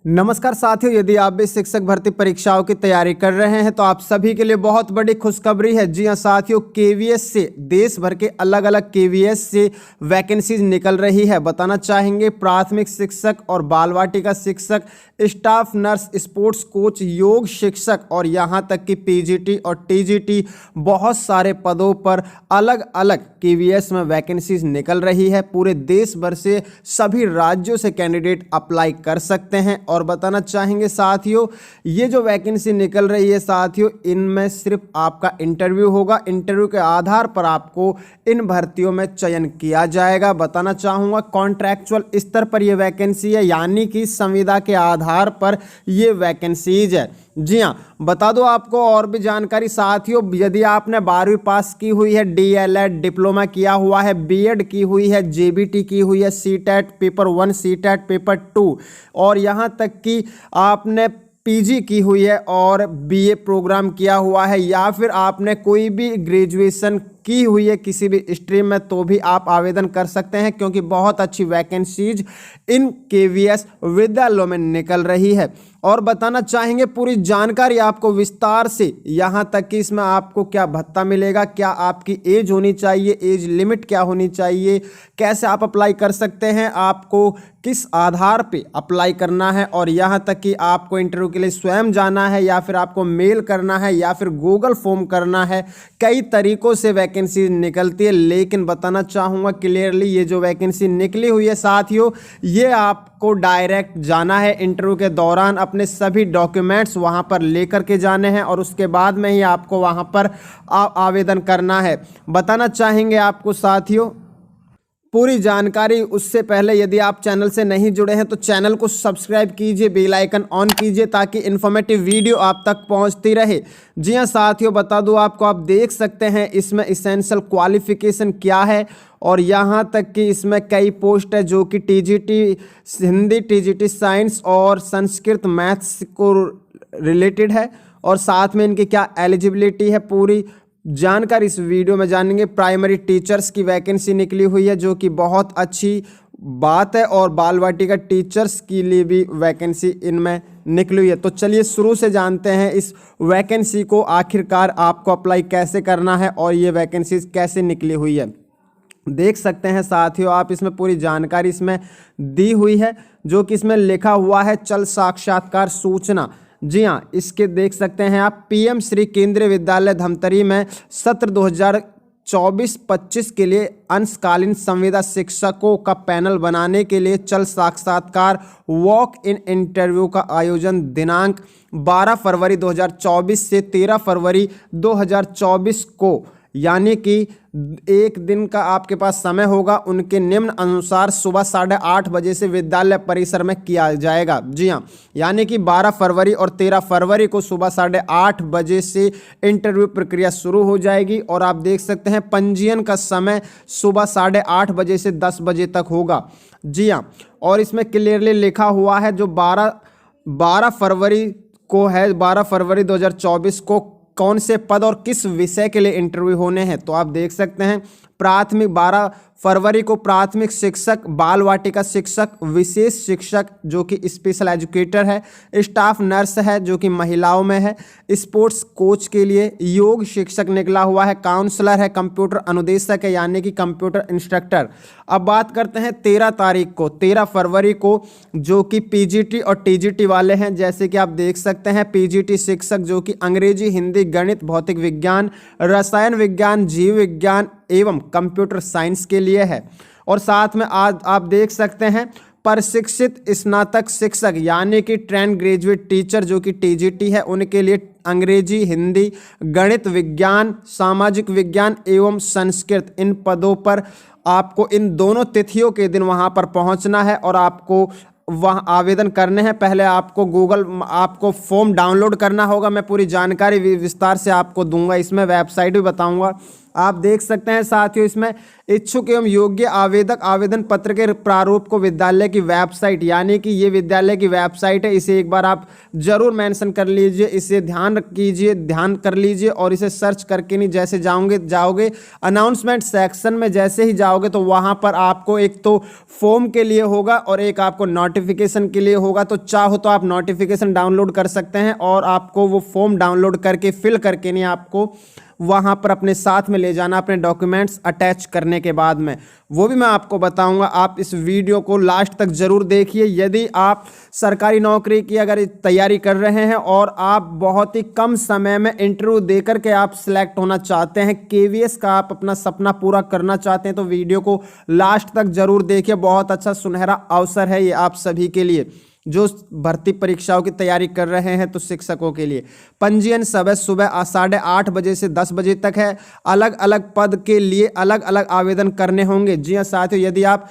नमस्कार साथियों, यदि आप भी शिक्षक भर्ती परीक्षाओं की तैयारी कर रहे हैं तो आप सभी के लिए बहुत बड़ी खुशखबरी है। जी हां साथियों, केवीएस से देश भर के अलग अलग केवीएस से वैकेंसीज निकल रही है। बताना चाहेंगे प्राथमिक शिक्षक और बाल वाटिका शिक्षक, स्टाफ नर्स, स्पोर्ट्स कोच, योग शिक्षक और यहाँ तक कि पीजीटी और टीजीटी बहुत सारे पदों पर अलग अलग केवीएस में वैकेंसीज निकल रही है। पूरे देश भर से सभी राज्यों से कैंडिडेट अप्लाई कर सकते हैं। और बताना चाहेंगे साथियों, ये जो वैकेंसी निकल रही है साथियों, इनमें सिर्फ आपका इंटरव्यू होगा। इंटरव्यू के आधार पर आपको इन भर्तियों में चयन किया जाएगा। बताना चाहूँगा कॉन्ट्रैक्चुअल स्तर पर यह वैकेंसी है, यानी कि संविदा के आधार पर ये वैकेंसीज है। जी हाँ, बता दो आपको और भी जानकारी साथियों, यदि आपने 12वीं पास की हुई है, डीएलएड डिप्लोमा किया हुआ है, बीएड की हुई है, जेबीटी की हुई है, सीटेट पेपर 1, सीटेट पेपर 2 और यहाँ तक कि आपने पीजी की हुई है और बीए प्रोग्राम किया हुआ है, या फिर आपने कोई भी ग्रेजुएशन की हुई है किसी भी स्ट्रीम में, तो भी आप आवेदन कर सकते हैं, क्योंकि बहुत अच्छी वैकेंसीज इन केवीएस विद्यालयों में निकल रही है। और बताना चाहेंगे पूरी जानकारी आपको विस्तार से, यहाँ तक कि इसमें आपको क्या भत्ता मिलेगा, क्या आपकी एज होनी चाहिए, एज लिमिट क्या होनी चाहिए, कैसे आप अप्लाई कर सकते हैं, आपको किस आधार पे अप्लाई करना है, और यहाँ तक कि आपको इंटरव्यू के लिए स्वयं जाना है या फिर आपको मेल करना है या फिर गूगल फॉर्म करना है। कई तरीकों से वैकेंसी निकलती है, लेकिन बताना चाहूँगा क्लियरली, ये जो वैकेंसी निकली हुई है साथियों, ये आपको डायरेक्ट जाना है इंटरव्यू के दौरान, अपने सभी डॉक्यूमेंट्स वहाँ पर लेकर के जाने हैं और उसके बाद में ही आपको वहाँ पर आवेदन करना है। बताना चाहेंगे आपको साथियों पूरी जानकारी, उससे पहले यदि आप चैनल से नहीं जुड़े हैं तो चैनल को सब्सक्राइब कीजिए, बेल आइकन ऑन कीजिए ताकि इन्फॉर्मेटिव वीडियो आप तक पहुंचती रहे। जी हां साथियों, बता दूं आपको, आप देख सकते हैं इसमें इसेंशियल क्वालिफिकेशन क्या है, और यहाँ तक कि इसमें कई पोस्ट है जो कि टीजीटी हिंदी, टीजीटी साइंस और संस्कृत मैथ्स को रिलेटेड है, और साथ में इनकी क्या एलिजिबिलिटी है, पूरी जानकारी इस वीडियो में जानेंगे। प्राइमरी टीचर्स की वैकेंसी निकली हुई है जो कि बहुत अच्छी बात है, और बाल वाटिका टीचर्स के लिए भी वैकेंसी इनमें निकली हुई है। तो चलिए शुरू से जानते हैं इस वैकेंसी को, आखिरकार आपको अप्लाई कैसे करना है और ये वैकेंसी कैसे निकली हुई है। देख सकते हैं साथियों आप, इसमें पूरी जानकारी इसमें दी हुई है, जो कि इसमें लिखा हुआ है चल साक्षात्कार सूचना। जी हाँ, इसके देख सकते हैं आप, पीएम श्री केंद्रीय विद्यालय धमतरी में सत्र 2024-25 के लिए अंशकालीन संविदा शिक्षकों का पैनल बनाने के लिए चल साक्षात्कार वॉक इन इंटरव्यू का आयोजन दिनांक 12 फरवरी 2024 से 13 फरवरी 2024 को, यानी कि एक दिन का आपके पास समय होगा। उनके निम्न अनुसार सुबह 8:30 बजे से विद्यालय परिसर में किया जाएगा। जी हाँ, यानी कि 12 फरवरी और 13 फरवरी को सुबह 8:30 बजे से इंटरव्यू प्रक्रिया शुरू हो जाएगी। और आप देख सकते हैं पंजीयन का समय सुबह 8:30 बजे से 10 बजे तक होगा। जी हाँ, और इसमें क्लियरली लिखा हुआ है जो 12 फरवरी को है, 12 फरवरी 2024 को कौन से पद और किस विषय के लिए इंटरव्यू होने हैं। तो आप देख सकते हैं प्राथमिक 12 फरवरी को प्राथमिक शिक्षक, बाल वाटिका शिक्षक, विशेष शिक्षक जो कि स्पेशल एजुकेटर है, स्टाफ नर्स है जो कि महिलाओं में है, स्पोर्ट्स कोच के लिए, योग शिक्षक निकला हुआ है, काउंसलर है, कंप्यूटर अनुदेशक है यानी कि कंप्यूटर इंस्ट्रक्टर। अब बात करते हैं 13 तारीख को, 13 फरवरी को, जो कि पीजीटी और टीजीटी वाले हैं। जैसे कि आप देख सकते हैं पीजीटी शिक्षक जो कि अंग्रेजी, हिंदी, गणित, भौतिक विज्ञान, रसायन विज्ञान, जीव विज्ञान एवं कंप्यूटर साइंस के लिए है। और साथ में आज आप देख सकते हैं प्रशिक्षित स्नातक शिक्षक यानी कि ट्रेंड ग्रेजुएट टीचर जो कि टीजीटी है, उनके लिए अंग्रेजी, हिंदी, गणित, विज्ञान, सामाजिक विज्ञान एवं संस्कृत, इन पदों पर आपको इन दोनों तिथियों के दिन वहां पर पहुंचना है और आपको वहाँ आवेदन करने हैं। पहले आपको फॉर्म डाउनलोड करना होगा। मैं पूरी जानकारी विस्तार से आपको दूंगा, इसमें वेबसाइट भी बताऊंगा। आप देख सकते हैं साथियों, इसमें इच्छुक एवं योग्य आवेदक आवेदन पत्र के प्रारूप को विद्यालय की वेबसाइट, यानी कि ये विद्यालय की वेबसाइट है, इसे एक बार आप जरूर मेंशन कर लीजिए, इसे ध्यान कर लीजिए और इसे सर्च करके नहीं जैसे जाओगे अनाउंसमेंट सेक्शन में, जैसे ही जाओगे तो वहां पर आपको एक तो फॉर्म के लिए होगा और एक आपको नोटिफिकेशन के लिए होगा। तो चाहो तो आप नोटिफिकेशन डाउनलोड कर सकते हैं और आपको वो फॉर्म डाउनलोड करके फिल करके नहीं आपको वहां पर अपने साथ में ले जाना, अपने डॉक्यूमेंट्स अटैच करने के बाद में, वो भी मैं आपको बताऊंगा। आप इस वीडियो को लास्ट तक जरूर देखिए। यदि आप सरकारी नौकरी की अगर तैयारी कर रहे हैं और आप बहुत ही कम समय में इंटरव्यू देकर के आप सिलेक्ट होना चाहते हैं, केवीएस का आप अपना सपना पूरा करना चाहते हैं, तो वीडियो को लास्ट तक जरूर देखिए। बहुत अच्छा सुनहरा अवसर है ये आप सभी के लिए जो भर्ती परीक्षाओं की तैयारी कर रहे हैं। तो शिक्षकों के लिए पंजीयन सुबह 8:30 बजे से 10 बजे तक है। अलग अलग पद के लिए अलग अलग आवेदन करने होंगे। जी हाँ साथियों, यदि आप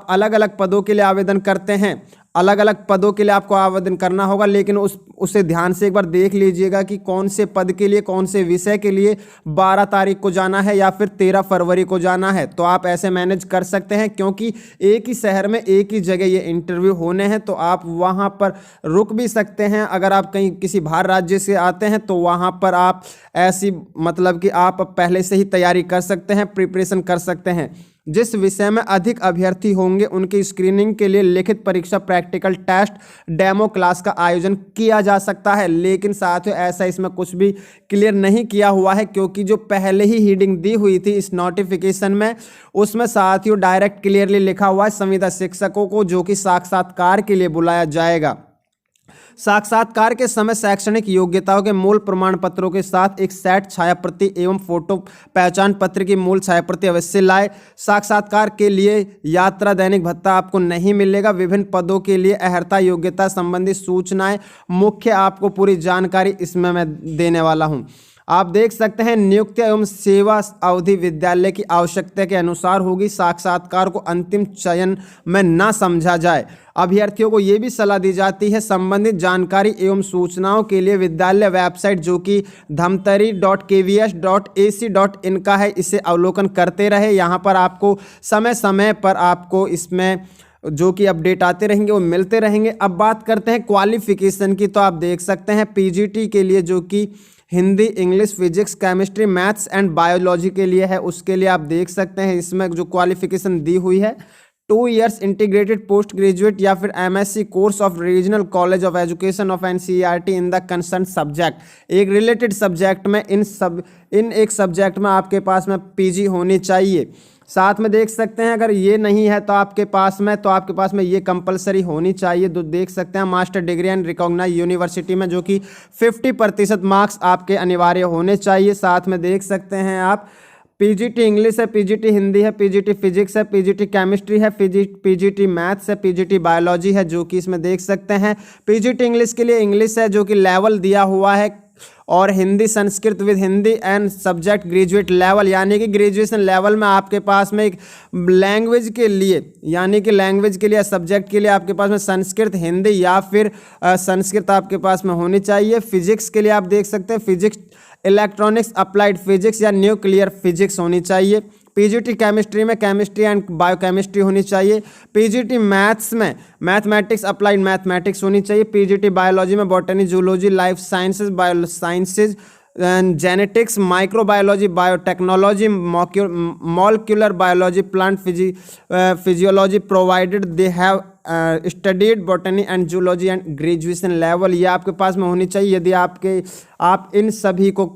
अलग अलग पदों के लिए आवेदन करते हैं, अलग अलग पदों के लिए आपको आवेदन करना होगा, लेकिन उसे ध्यान से एक बार देख लीजिएगा कि कौन से पद के लिए, कौन से विषय के लिए 12 तारीख को जाना है या फिर 13 फरवरी को जाना है। तो आप ऐसे मैनेज कर सकते हैं, क्योंकि एक ही शहर में एक ही जगह ये इंटरव्यू होने हैं, तो आप वहां पर रुक भी सकते हैं। अगर आप कहीं किसी बाहर राज्य से आते हैं तो वहां पर आप ऐसी मतलब कि आप पहले से ही तैयारी कर सकते हैं, प्रिपरेशन कर सकते हैं। जिस विषय में अधिक अभ्यर्थी होंगे उनकी स्क्रीनिंग के लिए लिखित परीक्षा, प्रैक्टिकल टेस्ट, डेमो क्लास का आयोजन किया जा सकता है। लेकिन साथियों ऐसा इसमें कुछ भी क्लियर नहीं किया हुआ है, क्योंकि जो पहले ही हीडिंग दी हुई थी इस नोटिफिकेशन में, उसमें साथियों डायरेक्ट क्लियरली लिखा हुआ है संविदा शिक्षकों को जो कि साक्षात्कार के लिए बुलाया जाएगा। साक्षात्कार के समय शैक्षणिक योग्यताओं के मूल प्रमाण पत्रों के साथ एक सेट छायाप्रति एवं फोटो पहचान पत्र की मूल छायाप्रति अवश्य लाए। साक्षात्कार के लिए यात्रा दैनिक भत्ता आपको नहीं मिलेगा। विभिन्न पदों के लिए अर्हता योग्यता संबंधी सूचनाएं मुख्य आपको पूरी जानकारी इसमें मैं देने वाला हूं। आप देख सकते हैं नियुक्ति एवं सेवा अवधि विद्यालय की आवश्यकता के अनुसार होगी। साक्षात्कार को अंतिम चयन में न समझा जाए। अभ्यर्थियों को यह भी सलाह दी जाती है संबंधित जानकारी एवं सूचनाओं के लिए विद्यालय वेबसाइट जो कि dhamtari.kvs.ac.in का है, इसे अवलोकन करते रहे। यहाँ पर आपको समय समय पर आपको इसमें जो कि अपडेट आते रहेंगे वो मिलते रहेंगे। अब बात करते हैं क्वालिफिकेशन की, तो आप देख सकते हैं पीजीटी के लिए जो कि Hindi, English, physics, chemistry, maths and biology के लिए है, उसके लिए आप देख सकते हैं इसमें जो क्वालिफिकेशन दी हुई है 2 इयर्स इंटीग्रेटेड पोस्ट ग्रेजुएट या फिर MSc course of regional college of education of NCERT in the concern subject. एक रिलेटेड सब्जेक्ट में इन एक सब्जेक्ट में आपके पास में पीजी होनी चाहिए। साथ में देख सकते हैं अगर ये नहीं है तो आपके पास में ये कंपलसरी होनी चाहिए। तो देख सकते हैं master degree and recognise university में जो कि 50% मार्क्स आपके अनिवार्य होने चाहिए। साथ में देख सकते हैं आप पीजीटी इंग्लिश है, पीजीटी हिंदी है, पीजीटी फिजिक्स है, पीजीटी केमिस्ट्री है, पीजीटी मैथ्स है, पीजीटी बायोलॉजी है जो कि इसमें देख सकते हैं। पीजीटी इंग्लिश के लिए इंग्लिश है जो कि लेवल दिया हुआ है, और Hindi Sanskrit with Hindi and subject graduate level, यानी कि ग्रेजुएशन लेवल में आपके पास में एक लैंग्वेज के लिए, यानी कि लैंग्वेज के लिए सब्जेक्ट के लिए आपके पास में संस्कृत, हिंदी या फिर संस्कृत आपके पास में होनी चाहिए। फिजिक्स के लिए आप देख सकते हैं फिजिक्स, इलेक्ट्रॉनिक्स, अप्लाइड फिजिक्स या न्यूक्लियर फिजिक्स होनी चाहिए। पीजीटी केमिस्ट्री में केमिस्ट्री एंड बायोकेमिस्ट्री होनी चाहिए। पीजीटी मैथ्स में मैथमेटिक्स, अप्लाइड मैथमेटिक्स होनी चाहिए। पीजीटी बायोलॉजी में botany, zoology, life sciences, bio sciences, genetics, microbiology, biotechnology, molecular biology, plant physiology provided they have studied botany and zoology and graduation level, ये आपके पास में होनी चाहिए। यदि आप इन सभी को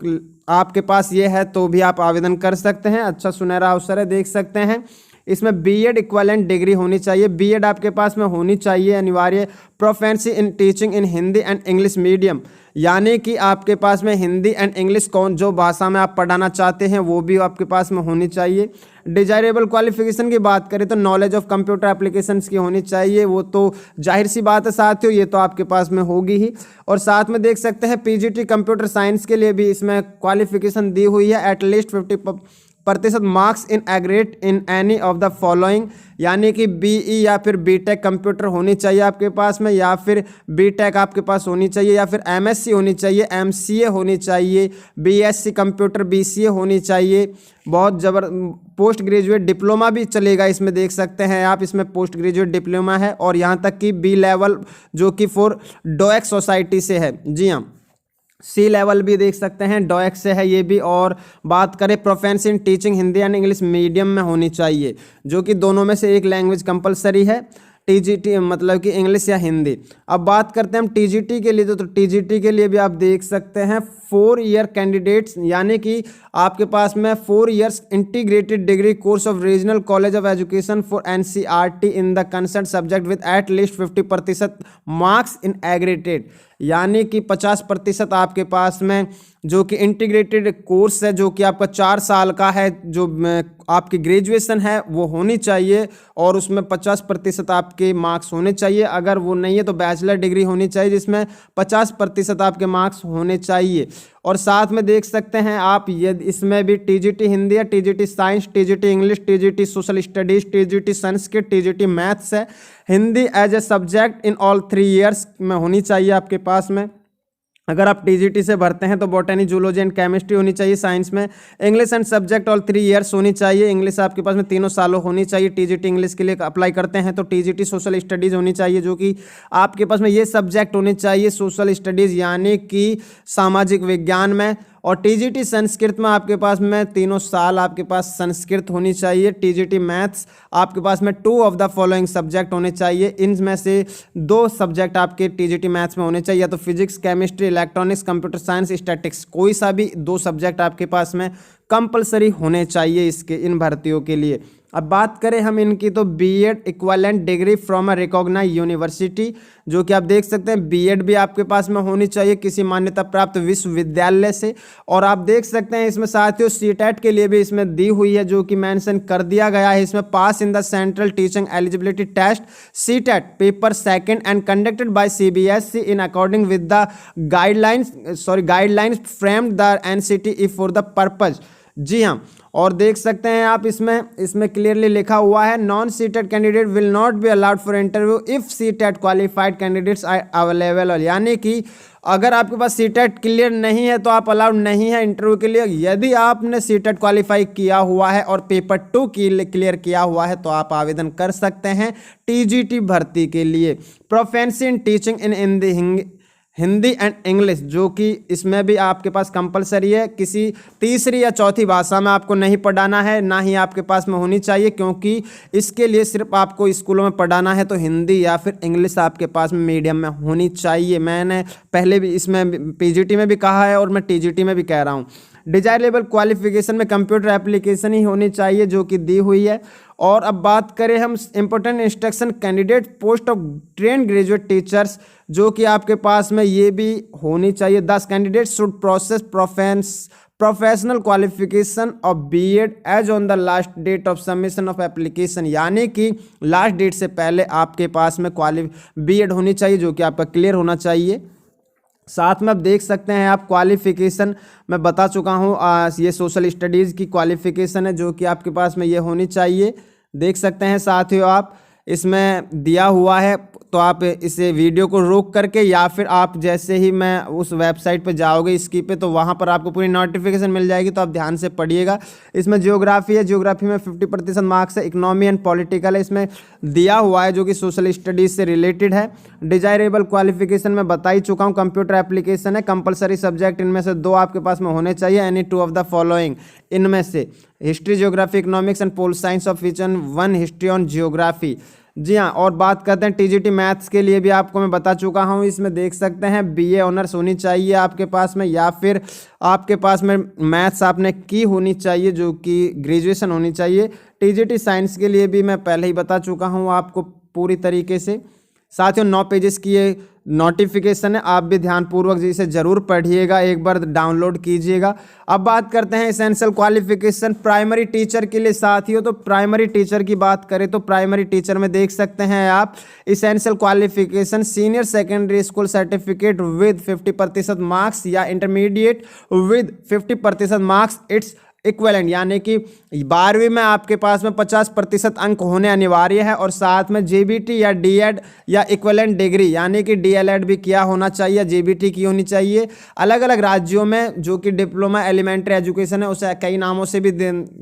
आपके पास ये है तो भी आप आवेदन कर सकते हैं। अच्छा सुनहरा अवसर है, देख सकते हैं इसमें बीएड इक्विवेलेंट डिग्री होनी चाहिए। बीएड आपके पास में होनी चाहिए अनिवार्य। Proficiency in teaching in Hindi and English medium, यानी कि आपके पास में हिंदी एंड इंग्लिश कौन जो भाषा में आप पढ़ाना चाहते हैं वो भी आपके पास में होनी चाहिए। डिजायरेबल क्वालिफिकेशन की बात करें तो नॉलेज ऑफ कंप्यूटर एप्लीकेशंस की होनी चाहिए, वो तो जाहिर सी बात है साथियों, ये तो आपके पास में होगी ही। और साथ में देख सकते हैं पीजीटी कंप्यूटर साइंस के लिए भी इसमें क्वालिफिकेशन दी हुई है, एटलीस्ट प्रतिशत marks in एग्रेट in any of the following, यानी कि बीई या फिर बीटेक कंप्यूटर होनी चाहिए आपके पास में, या फिर बीटेक आपके पास होनी चाहिए, या फिर एमएससी होनी चाहिए, एमसीए होनी चाहिए, बीएससी कंप्यूटर बीसीए होनी चाहिए। बहुत पोस्ट ग्रेजुएट डिप्लोमा भी चलेगा, इसमें देख सकते हैं आप, इसमें पोस्ट ग्रेजुएट डिप्लोमा है, और यहाँ तक कि बी लेवल जो कि फॉर डोएक सोसाइटी से है। जी हाँ, सी लेवल भी देख सकते हैं, डोएक से है ये भी। और बात करें proficiency in teaching Hindi and English medium में होनी चाहिए, जो कि दोनों में से एक लैंग्वेज कंपलसरी है, टीजीटी मतलब कि इंग्लिश या हिंदी। अब बात करते हैं हम टीजीटी के लिए, तो टीजीटी के लिए भी आप देख सकते हैं 4 ईयर कैंडिडेट्स, यानी कि आपके पास में 4 years integrated degree course of regional college of education for NCERT in the concern subject with at least 50% marks in एग्रेटेड, यानी कि 50% आपके पास में जो कि इंटीग्रेटेड कोर्स है, जो कि आपका 4 साल का है, जो आपकी ग्रेजुएशन है वो होनी चाहिए, और उसमें 50% आपके मार्क्स होने चाहिए। अगर वो नहीं है तो बैचलर डिग्री होनी चाहिए जिसमें 50% आपके मार्क्स होने चाहिए। और साथ में देख सकते हैं आप यदि इसमें भी टीजीटी हिंदी है, TGT science, TGT English, TGT social studies, TGT Sanskrit, TGT maths है। Hindi as a subject in all 3 years में होनी चाहिए आपके पास में। अगर आप टीजीटी से भरते हैं तो बॉटनी, जूलॉजी एंड केमिस्ट्री होनी चाहिए साइंस में। English and subject all 3 years होनी चाहिए, इंग्लिश आपके पास में 3 सालों होनी चाहिए। टीजीटी इंग्लिश के लिए अप्लाई करते हैं तो टीजीटी सोशल स्टडीज़ होनी चाहिए, जो कि आपके पास में ये सब्जेक्ट होने चाहिए सोशल स्टडीज़, यानी कि सामाजिक विज्ञान में। और टीजीटी संस्कृत में आपके पास में 3 साल आपके पास संस्कृत होनी चाहिए। टीजीटी मैथ्स आपके पास में 2 ऑफ द फॉलोइंग सब्जेक्ट होने चाहिए, इनमें से 2 सब्जेक्ट आपके टीजीटी मैथ्स में होने चाहिए, या तो physics, chemistry, electronics, computer science, statics, कोई सा भी 2 सब्जेक्ट आपके पास में कंपलसरी होने चाहिए इसके इन भर्तियों के लिए। अब बात करें हम इनकी, तो BEd equivalent degree from a recognised university, जो कि आप देख सकते हैं बीएड भी आपके पास में होनी चाहिए किसी मान्यता प्राप्त विश्वविद्यालय से। और आप देख सकते हैं इसमें साथियों सीटेट के लिए भी इसमें दी हुई है, जो कि मेंशन कर दिया गया है इसमें, pass in the central teaching eligibility test CTET paper 2 and conducted by CBSE in according with the guidelines framed the NCTE for the purpose. जी हाँ, और देख सकते हैं आप इसमें क्लियरली लिखा हुआ है, non seated candidate will not be allowed for interview if seated qualified candidates are available, यानी कि अगर आपके पास सीटेड क्लियर नहीं है तो आप अलाउड नहीं है इंटरव्यू के लिए। यदि आपने सीटेड क्वालिफाई किया हुआ है और पेपर 2 क्लियर किया हुआ है तो आप आवेदन कर सकते हैं टीजीटी भर्ती के लिए। Proficiency in teaching in Hindi and English, जो कि इसमें भी आपके पास कंपलसरी है, किसी तीसरी या चौथी भाषा में आपको नहीं पढ़ाना है, ना ही आपके पास में होनी चाहिए, क्योंकि इसके लिए सिर्फ आपको स्कूलों में पढ़ाना है तो हिंदी या फिर इंग्लिश आपके पास में मीडियम में होनी चाहिए। मैंने पहले भी इसमें पीजीटी में भी कहा है और मैं टीजीटी में भी कह रहा हूँ। डिजायरेबल क्वालिफिकेशन में कंप्यूटर एप्लीकेशन ही होनी चाहिए, जो कि दी हुई है। और अब बात करें हम important instruction candidate post of train graduate teachers, जो कि आपके पास में ये भी होनी चाहिए। 10 candidate should process professional qualification of BEd as on the last date of submission of application, यानी कि लास्ट डेट से पहले आपके पास में बीएड होनी चाहिए, जो कि आपका क्लियर होना चाहिए। साथ में आप देख सकते हैं आप क्वालिफिकेशन मैं बता चुका हूँ, ये सोशल स्टडीज़ की क्वालिफिकेशन है, जो कि आपके पास में ये होनी चाहिए। देख सकते हैं साथियों आप इसमें दिया हुआ है, तो आप इसे वीडियो को रोक करके या फिर आप जैसे ही मैं उस वेबसाइट पर जाओगे इसकी पे, तो वहाँ पर आपको पूरी नोटिफिकेशन मिल जाएगी, तो आप ध्यान से पढ़िएगा। इसमें जियोग्राफी है, जियोग्राफी में 50% मार्क्स है। इकोनॉमी एंड पॉलिटिकल है, इसमें दिया हुआ है, जो कि सोशल स्टडीज़ से रिलेटेड है। डिजायरेबल क्वालिफिकेशन में बता ही चुका हूँ, कंप्यूटर एप्लीकेशन है। कंपलसरी सब्जेक्ट इनमें से 2 आपके पास में होने चाहिए, एनी 2 ऑफ द फॉलोइंग, इनमें से history, geography, economics and pol science of which one history on geography. जी हाँ, और बात करते हैं टीजीटी मैथ्स के लिए भी आपको मैं बता चुका हूँ। इसमें देख सकते हैं बीए ऑनर्स होनी चाहिए आपके पास में, या फिर आपके पास में मैथ्स आपने की होनी चाहिए, जो कि ग्रेजुएशन होनी चाहिए। टीजीटी साइंस के लिए भी मैं पहले ही बता चुका हूँ आपको पूरी तरीके से। साथियों 9 पेजेस की ये नोटिफिकेशन है, आप भी ध्यानपूर्वक जी इसे जरूर पढ़िएगा, एक बार डाउनलोड कीजिएगा। अब बात करते हैं एसेंशियल क्वालिफिकेशन प्राइमरी टीचर के लिए साथियों। तो प्राइमरी टीचर की बात करें तो प्राइमरी टीचर में देख सकते हैं आप essential qualification senior secondary school certificate with 50% marks या intermediate with 50% marks it's equivalent यानी कि 12वीं में आपके पास में 50% अंक होने अनिवार्य है, और साथ में जेबीटी या डीएड या इक्विवेलेंट डिग्री यानी कि डीएलएड भी किया होना चाहिए, जेबीटी की होनी चाहिए। अलग अलग राज्यों में जो कि डिप्लोमा एलिमेंट्री एजुकेशन है उसे कई नामों से भी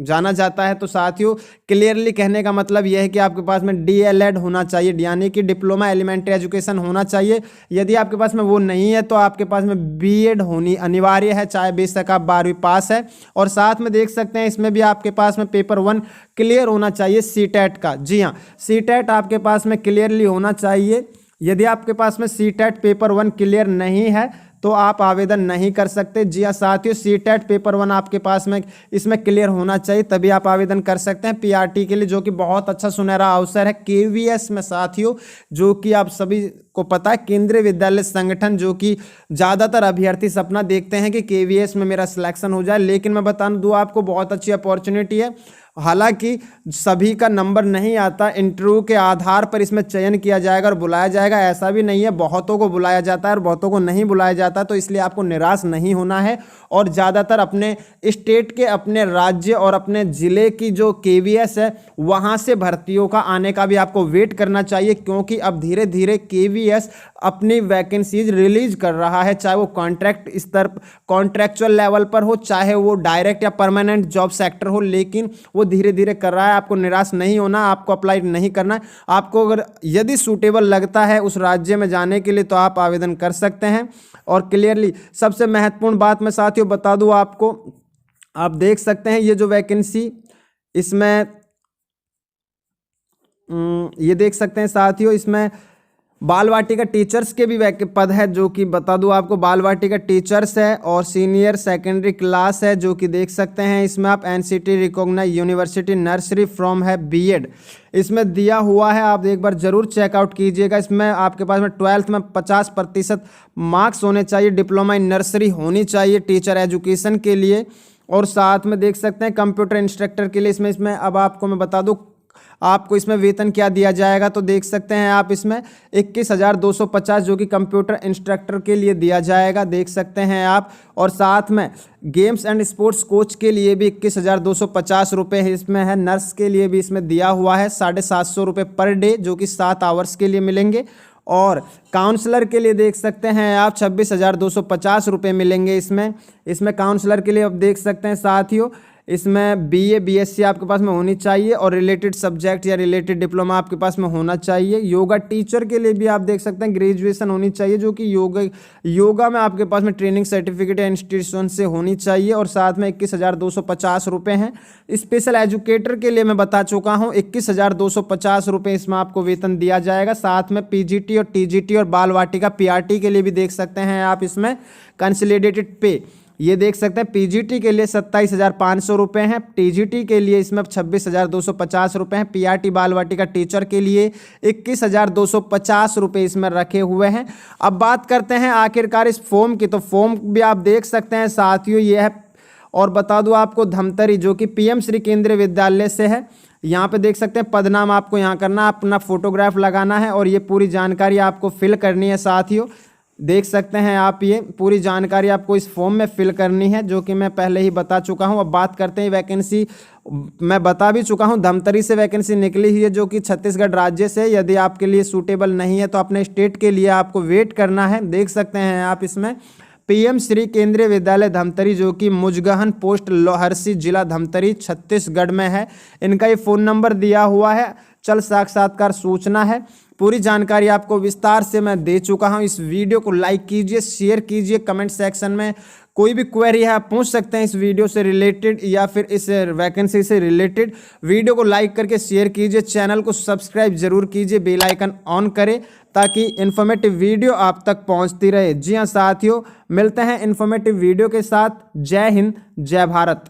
जाना जाता है। तो साथियों क्लियरली कहने का मतलब यह है कि आपके पास में डीएलएड होना चाहिए यानी कि डिप्लोमा एलिमेंट्री एजुकेशन होना चाहिए। यदि आपके पास में वो नहीं है तो आपके पास में बीएड होनी अनिवार्य है, चाहे बेशक आप 12वीं पास है। और साथ में देख सकते हैं इसमें भी आपके पास में पेपर 1 क्लियर होना चाहिए सीटेट का। जी हाँ, सीटेट आपके पास में क्लियरली होना चाहिए। यदि आपके पास में सीटेट पेपर 1 क्लियर नहीं है तो आप आवेदन नहीं कर सकते। जी हाँ साथियों, सीटेट पेपर 1 आपके पास में इसमें क्लियर होना चाहिए, तभी आप आवेदन कर सकते हैं पीआरटी के लिए, जो कि बहुत अच्छा सुनहरा अवसर है केवीएस में साथियों, जो कि आप सभी को पता है केंद्रीय विद्यालय संगठन, जो कि ज़्यादातर अभ्यर्थी सपना देखते हैं कि केवीएस में मेरा सिलेक्शन हो जाए। लेकिन मैं बता दूँ आपको बहुत अच्छी अपॉर्चुनिटी है। हालांकि सभी का नंबर नहीं आता, इंटरव्यू के आधार पर इसमें चयन किया जाएगा और बुलाया जाएगा, ऐसा भी नहीं है। बहुतों को बुलाया जाता है और बहुतों को नहीं बुलाया जाता, तो इसलिए आपको निराश नहीं होना है। और ज़्यादातर अपने स्टेट के, अपने राज्य और अपने ज़िले की जो केवीएस है वहाँ से भर्तियों का आने का भी आपको वेट करना चाहिए, क्योंकि अब धीरे धीरे केवीएस अपनी वैकेंसीज रिलीज कर रहा है, चाहे वो कॉन्ट्रैक्ट स्तर, कॉन्ट्रैक्चुअल लेवल पर हो, चाहे वो डायरेक्ट या परमानेंट जॉब सेक्टर हो, लेकिन वो धीरे धीरे कर रहा है। आपको निराश नहीं होना, आपको अप्लाई नहीं करना है। आपको अगर यदि सूटेबल लगता है उस राज्य में जाने के लिए तो आप आवेदन कर सकते हैं। और क्लियरली सबसे महत्वपूर्ण बात मैं साथियों बता दूं आपको, आप देख सकते हैं ये जो वैकेंसी, इसमें ये देख सकते हैं साथियों, इसमें बाल वाटिका टीचर्स के भी पद है, जो कि बता दूं आपको बाल वाटिका टीचर्स है, और सीनियर सेकेंडरी क्लास है, जो कि देख सकते हैं इसमें आप NCT recognise university nursery from है बीएड इसमें दिया हुआ है। आप एक बार जरूर चेकआउट कीजिएगा। इसमें आपके पास में 12th में 50% मार्क्स होने चाहिए, डिप्लोमा इन नर्सरी होनी चाहिए टीचर एजुकेशन के लिए। और साथ में देख सकते हैं कंप्यूटर इंस्ट्रक्टर के लिए इसमें अब आपको मैं बता दूं आपको इसमें वेतन क्या दिया जाएगा, तो देख सकते हैं आप इसमें 21,250 जो कि कंप्यूटर इंस्ट्रक्टर के लिए दिया जाएगा, देख सकते हैं आप। और साथ में गेम्स एंड स्पोर्ट्स कोच के लिए भी 21,250 रुपये इसमें है। नर्स के लिए भी इसमें दिया हुआ है 750 रुपये पर डे, जो कि 7 आवर्स के लिए मिलेंगे। और काउंसलर के लिए देख सकते हैं आप 26,250 रुपये मिलेंगे इसमें काउंसलर के लिए आप देख सकते हैं साथियों, इसमें बीए बीएससी आपके पास में होनी चाहिए और रिलेटेड सब्जेक्ट या रिलेटेड डिप्लोमा आपके पास में होना चाहिए। योगा टीचर के लिए भी आप देख सकते हैं ग्रेजुएशन होनी चाहिए, जो कि योगा में आपके पास में ट्रेनिंग सर्टिफिकेट या इंस्टीट्यूशन से होनी चाहिए। और साथ में 21,250 रुपये हैं। स्पेशल एजुकेटर के लिए मैं बता चुका हूँ 21,250 रुपये इसमें आपको वेतन दिया जाएगा। साथ में पीजीटी और टीजीटी और बाल वाटिका पीआरटी के लिए भी देख सकते हैं आप इसमें कंसोलिडेटेड पे, ये देख सकते हैं पीजीटी के लिए 27,500 रुपये हैं, टीजीटी के लिए इसमें 26,250 रुपये हैं, पीआरटी बाल वाटिका टीचर के लिए 21,250 रुपये इसमें रखे हुए हैं। अब बात करते हैं आखिरकार इस फॉर्म की, तो फॉर्म भी आप देख सकते हैं साथियों ये है। और बता दूं आपको धमतरी जो कि पीएम श्री केंद्रीय विद्यालय से है, यहाँ पे देख सकते हैं पदनाम आपको यहाँ करना, अपना फोटोग्राफ लगाना है और ये पूरी जानकारी आपको फिल करनी है साथियों। देख सकते हैं आप ये पूरी जानकारी आपको इस फॉर्म में फिल करनी है, जो कि मैं पहले ही बता चुका हूं। अब बात करते हैं वैकेंसी, मैं बता भी चुका हूं धमतरी से वैकेंसी निकली हुई है, जो कि छत्तीसगढ़ राज्य से। यदि आपके लिए सूटेबल नहीं है तो अपने स्टेट के लिए आपको वेट करना है। देख सकते हैं आप इसमें पीएम श्री केंद्रीय विद्यालय धमतरी, जो कि मुजगहन पोस्ट लोहरसी जिला धमतरी छत्तीसगढ़ में है। इनका ये फ़ोन नंबर दिया हुआ है, चल साक्षात्कार सूचना है। पूरी जानकारी आपको विस्तार से मैं दे चुका हूं। इस वीडियो को लाइक कीजिए, शेयर कीजिए, कमेंट सेक्शन में कोई भी क्वेरी है आप पूछ सकते हैं इस वीडियो से रिलेटेड या फिर इस वैकेंसी से रिलेटेड। वीडियो को लाइक करके शेयर कीजिए, चैनल को सब्सक्राइब जरूर कीजिए, बेल आइकन ऑन करें ताकि इन्फॉर्मेटिव वीडियो आप तक पहुंचती रहे। जी हाँ साथियों, मिलते हैं इन्फॉर्मेटिव वीडियो के साथ। जय हिंद, जय भारत।